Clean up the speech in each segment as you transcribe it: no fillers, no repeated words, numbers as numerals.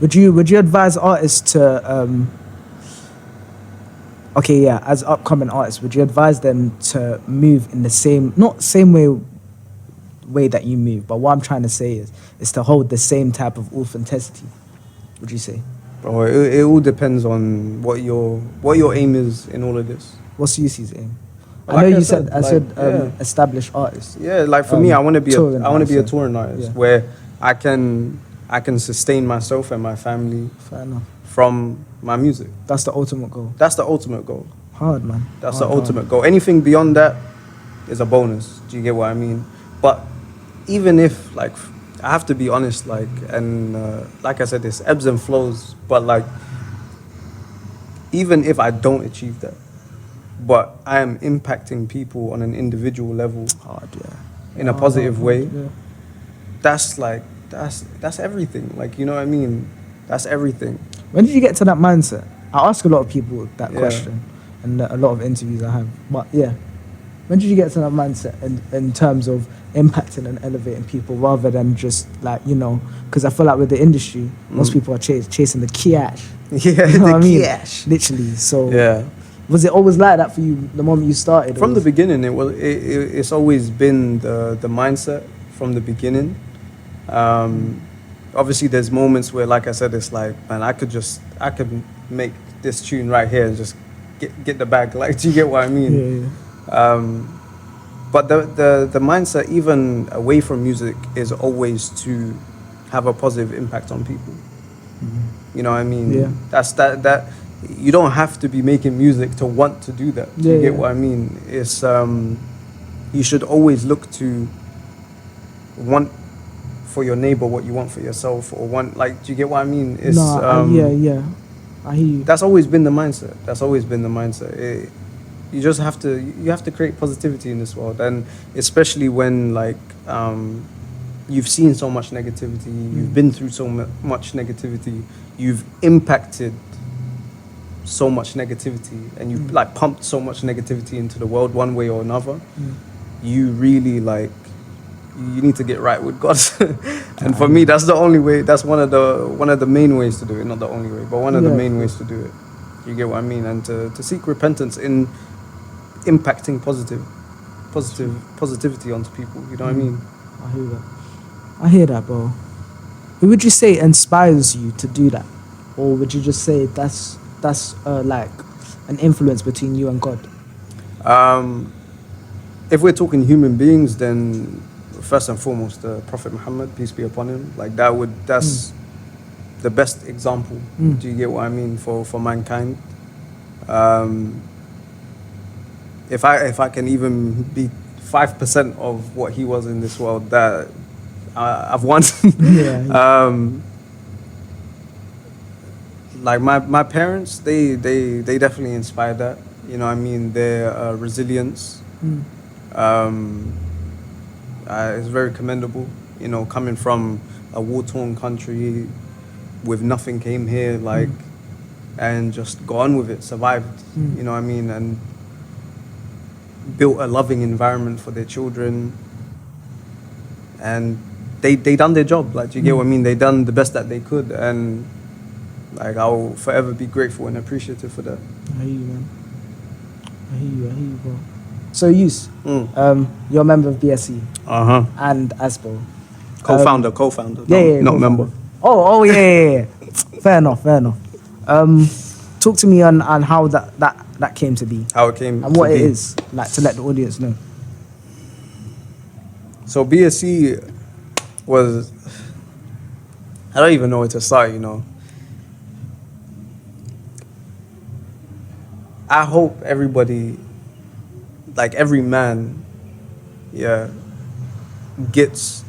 Would you advise artists to okay, yeah, as upcoming artists, would you advise them to move in the same, not same way that you move, but what I'm trying to say is to hold the same type of authenticity? Would you say? Bro, it all depends on what your aim is in all of this. What's UC's aim? Like I know I you said, said yeah. established artists. Yeah, like for me, I want to be touring a artist, touring artist yeah. where I can sustain myself and my family Fair enough. from my music. That's the ultimate goal. That's the ultimate goal. Hard, man. That's Hard, the ultimate goal. Anything beyond that is a bonus. Do you get what I mean? But even if, like, I have to be honest, like, and like I said, there's ebbs and flows. But like, even if I don't achieve that, but I am impacting people on an individual level, Hard, yeah. in a positive way, Yeah. that's like that's everything. Like, you know what I mean? That's everything. When did you get to that mindset? I ask a lot of people that Yeah. question, and a lot of interviews I have. But yeah, when did you get to that mindset in terms of impacting and elevating people rather than just like, you know, because I feel like with the industry, most people are chasing the cash. Yeah, You know what I mean? cash. Literally. So Yeah. was it always like that for you the moment you started? From the beginning, it's always been the mindset from the beginning. Obviously, there's moments where, like I said, it's like, man, I could make this tune right here and just get the bag. Like, do you get what I mean? Yeah. But the mindset, even away from music, is always to have a positive impact on people. You know what I mean? Yeah. That's that. You don't have to be making music to want to do that. Do you get what I mean? It's you should always look to want for your neighbor what you want for yourself, or want, like, do you get what I mean? It's yeah. I hear you. that's always been the mindset. You just have to create positivity in this world, and especially when, like, you've seen so much negativity, you've been through so much negativity, you've impacted so much negativity, and you've like pumped so much negativity into the world one way or another. You really, like, you need to get right with God. And for me, that's the only way. That's one of the main ways to do it. Not the only way, but one of the main ways to do it. You get what I mean? And to seek repentance in impacting positivity onto people. You know what I mean? I hear that, bro. Who would you say inspires you to do that? Or would you just say that's like an influence between you and God? If we're talking human beings, then first and foremost, the Prophet Muhammad, peace be upon him. Like, that's the best example. Do you get what I mean? For mankind. If I can even be 5% of what he was in this world, that I've won. Like my parents, they definitely inspired that. You know what I mean? Their resilience. It's very commendable. You know, coming from a war-torn country with nothing, came here, like, and just gone with it, survived. You know what I mean? And built a loving environment for their children. And they done their job. Like, do you get what I mean? They done the best that they could, and like, I'll forever be grateful and appreciative for that. I hear you, man. I hear you, bro. So, Yus, you're a member of BSE and ASBO. Co-founder. Not member. Oh, yeah. Fair enough. Talk to me on how that came to be. How it came and what to it be. is, like, to let the audience know. So BSE was, I don't even know where to start, you know. I hope everybody, like every man, gets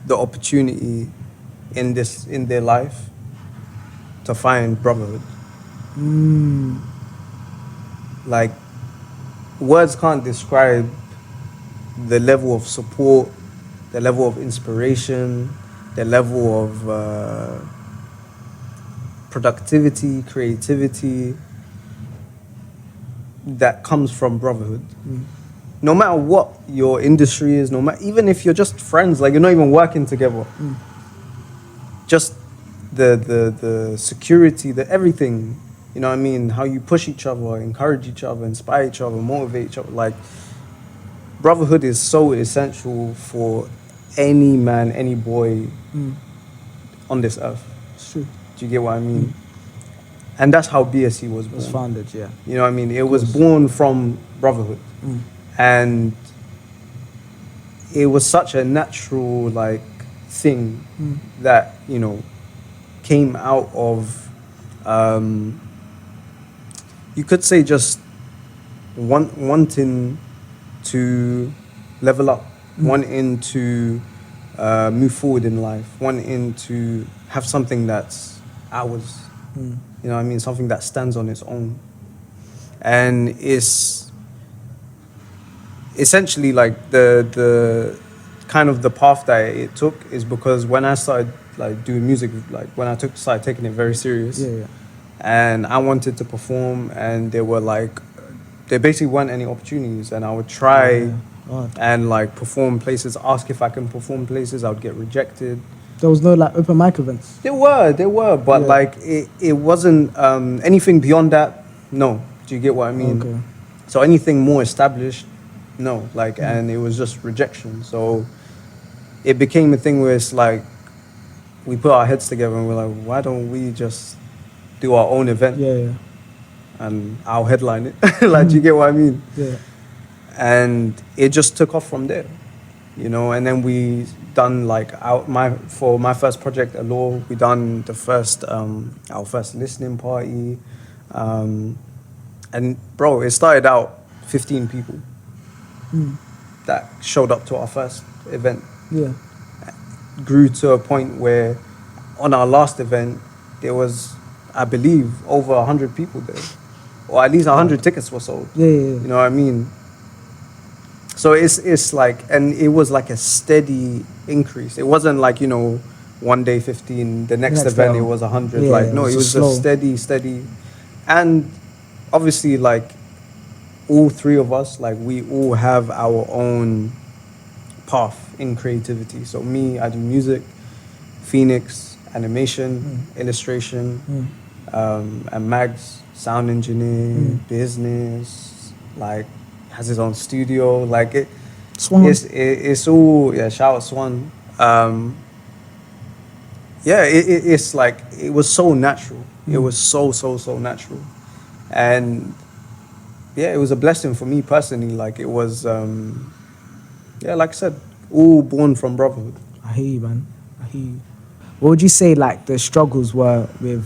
the opportunity in their life to find brotherhood. Like, words can't describe the level of support, the level of inspiration, the level of productivity, creativity that comes from brotherhood. No matter what your industry is, even if you're just friends, like you're not even working together, just the security, the everything. You know what I mean? How you push each other, encourage each other, inspire each other, motivate each other. Like, brotherhood is so essential for any man, any boy on this earth. It's true. Do you get what I mean? And that's how BSC was It born. was founded, yeah. You know what I mean? It was born from brotherhood. And it was such a natural, like, thing that, you know, came out of, you could say, just wanting to level up, wanting to move forward in life, wanting to have something that's ours. You know what I mean? Something that stands on its own. And it's essentially like the kind of the path that it took is because when I started like doing music, like when I started taking it very serious, Yeah. and I wanted to perform, and there basically weren't any opportunities, and I would try Yeah. Oh, and like perform places, ask if I can perform places, I would get rejected. there was no like open mic events. There were, but Yeah. like it wasn't anything beyond that. No, do you get what I mean? Okay. So anything more established, no, like, and it was just rejection. So it became a thing where it's like we put our heads together and we're like, why don't we just do our own event Yeah. and I'll headline it? Like, do you get what I mean? Yeah. And it just took off from there, you know. And then we done like for my first project, Allure, we done the first our first listening party, and bro, it started out 15 people that showed up to our first event. Yeah. Grew to a point where on our last event there was, I believe, over 100 people there, or at least 100 tickets were sold. Yeah. You know what I mean? So it's like, and it was like a steady increase. It wasn't like, you know, one day 15, the next event it was 100. Yeah, Like, no, it was slow. just steady. And obviously, like, all three of us, like, we all have our own path in creativity. So me, I do music, Phoenix, animation, illustration, and Mags, sound engineer, business, like, has his own studio. Like, Swan. it's all, yeah, shout out Swan. Yeah, it's like, it was so natural. It was so natural. And yeah, it was a blessing for me personally. Like, it was, yeah, like I said, all born from brotherhood. I hear you, man. I hear you. What would you say like the struggles were with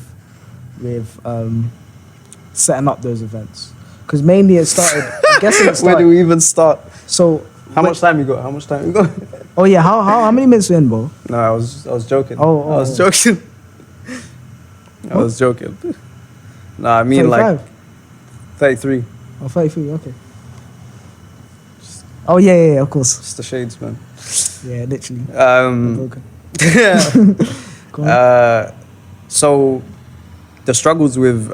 setting up those events? Because mainly it started. I'm guessing it Where started. do we even start? So How much time you got? How much time you got? Oh yeah, how many minutes are in, bro? No, I was joking. Oh, I was joking. I was joking. No, I mean 35? like 33. Oh, 33, okay. Oh yeah, of course. Just the shades, man. Yeah, literally. Um, Okay. Go on. So the struggles with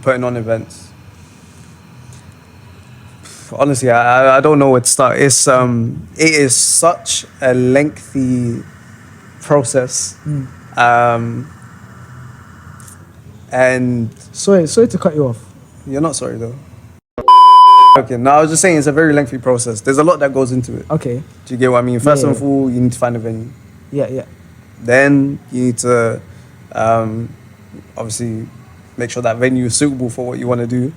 putting on events. Honestly, I don't know where to start. It is such a lengthy process. And Sorry to cut you off. you're not sorry though. Okay, no, I was just saying it's a very lengthy process. There's a lot that goes into it. Okay. Do you get what I mean? First Yeah. and all, you need to find a venue. Yeah. Then you need to obviously make sure that venue is suitable for what you want to do.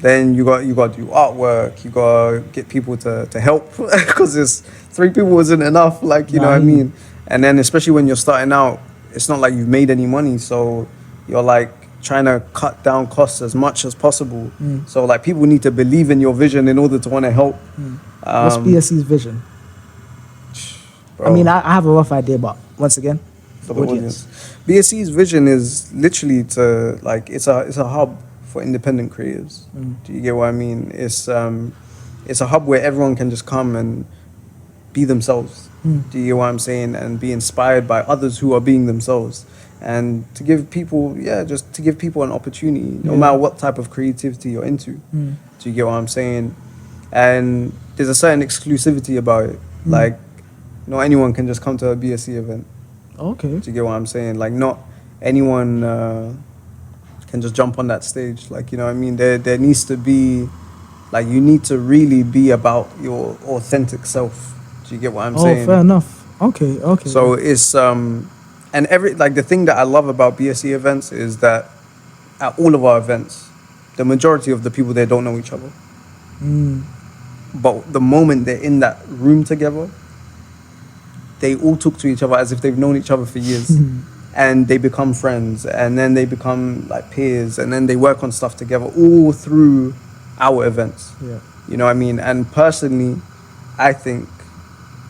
Then you got to do artwork. You got to get people to help because it's 3 people isn't enough. Like, you know what I mean? And then especially when you're starting out, it's not like you've made any money, so you're like trying to cut down costs as much as possible. So like people need to believe in your vision in order to want to help. What's BSC's vision? Bro, I mean, I have a rough idea, but once again, for the audience. BSC's vision is literally to like it's a hub for independent creatives. Do you get what I mean? It's a hub where everyone can just come and be themselves. Do you get what I'm saying? And be inspired by others who are being themselves. And to give people, just to give people an opportunity, no matter what type of creativity you're into. Do you get what I'm saying? And there's a certain exclusivity about it. Like, not anyone can just come to a BSC event. Okay. Do you get what I'm saying? Like, not anyone can just jump on that stage. Like, you know what I mean? There needs to be, like, you need to really be about your authentic self. Do you get what I'm saying? Fair enough. Okay. Okay. So it's and the thing that I love about BSE events is that at all of our events, the majority of the people there don't know each other. But the moment they're in that room together, they all talk to each other as if they've known each other for years. And they become friends, and then they become like peers, and then they work on stuff together all through our events. Yeah. You know what I mean? And personally, I think,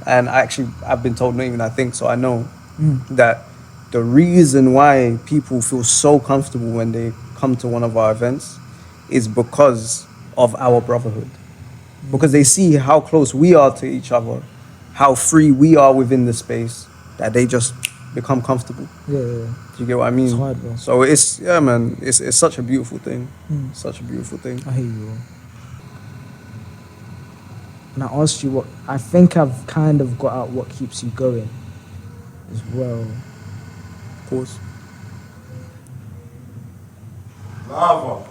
and I've been told, not even I think, so I know, that the reason why people feel so comfortable when they come to one of our events is because of our brotherhood. Because they see how close we are to each other, how free we are within the space, that they just become comfortable. Yeah. Do you get what I mean? It's hard, bro. So it's, yeah, man, it's such a beautiful thing. Such a beautiful thing. I hear you, bro. And I asked you what I think I've kind of got out what keeps you going as well. Of course. Lava.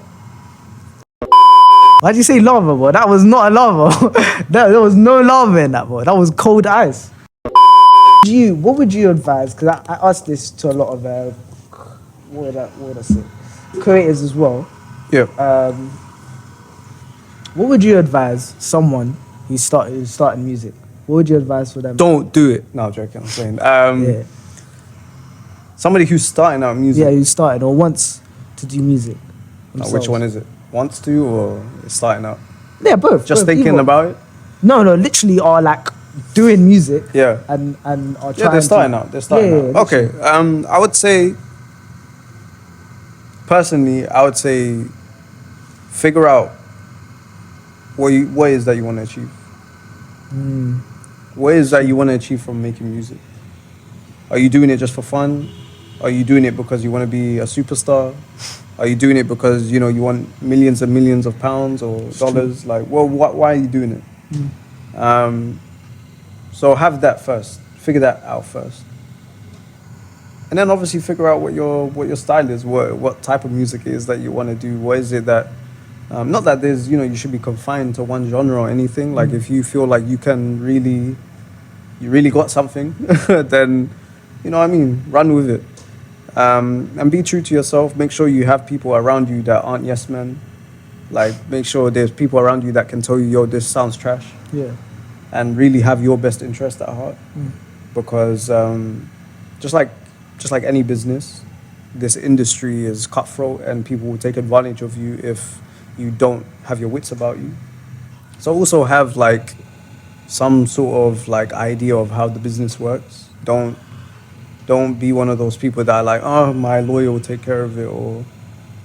Why'd you say lava, bro? That was not a lava. There was no lava in that, bro. That was cold ice. What would you advise? Because I asked this to a lot of what would I say? Creators as well. Yeah. What would you advise someone who's starting music? What would you advise for them? Don't do it. No, I'm joking. I'm saying. Yeah. Somebody who's starting out music. Yeah, who's starting or wants to do music. Which one is it? Wants to or is starting out? Yeah, both. Just both, thinking either. about it? No, literally are like doing music. Yeah. And are trying. Yeah, they're starting out. They're starting out. Yeah, Okay. I would say, personally, figure out what is that you want to achieve. What is that you want to achieve from making music? Are you doing it just for fun? Are you doing it because you want to be a superstar? Are you doing it because, you want millions and millions of pounds or dollars? Like, well, why are you doing it? So have that first. Figure that out first. And then obviously figure out what your style is, what type of music it is that you want to do. What is it that, not that there's, you should be confined to one genre or anything. Like, if you feel like you really got something, then, run with it. And be true to yourself. Make sure you have people around you that aren't yes men. Like, make sure there's people around you that can tell you, yo, this sounds trash. Yeah. And really have your best interest at heart. Because just like any business, this industry is cutthroat and people will take advantage of you if you don't have your wits about you. So also have like some sort of like idea of how the business works. Don't be one of those people that are like, oh, my lawyer will take care of it, or,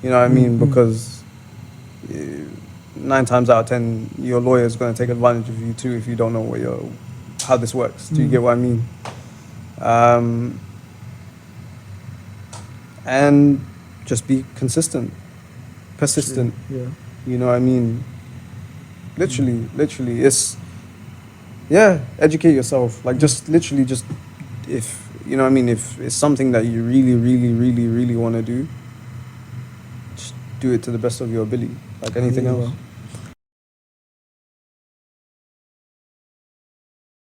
you know what I mean? Because 9 times out of 10, your lawyer is going to take advantage of you too if you don't know how this works. Do you get what I mean? And just be consistent, persistent. Yeah. You know what I mean? Literally, it's, yeah, educate yourself. Like, just literally just, if, you know what I mean, if it's something that you really, really, really, really want to do, just do it to the best of your ability, like anything else.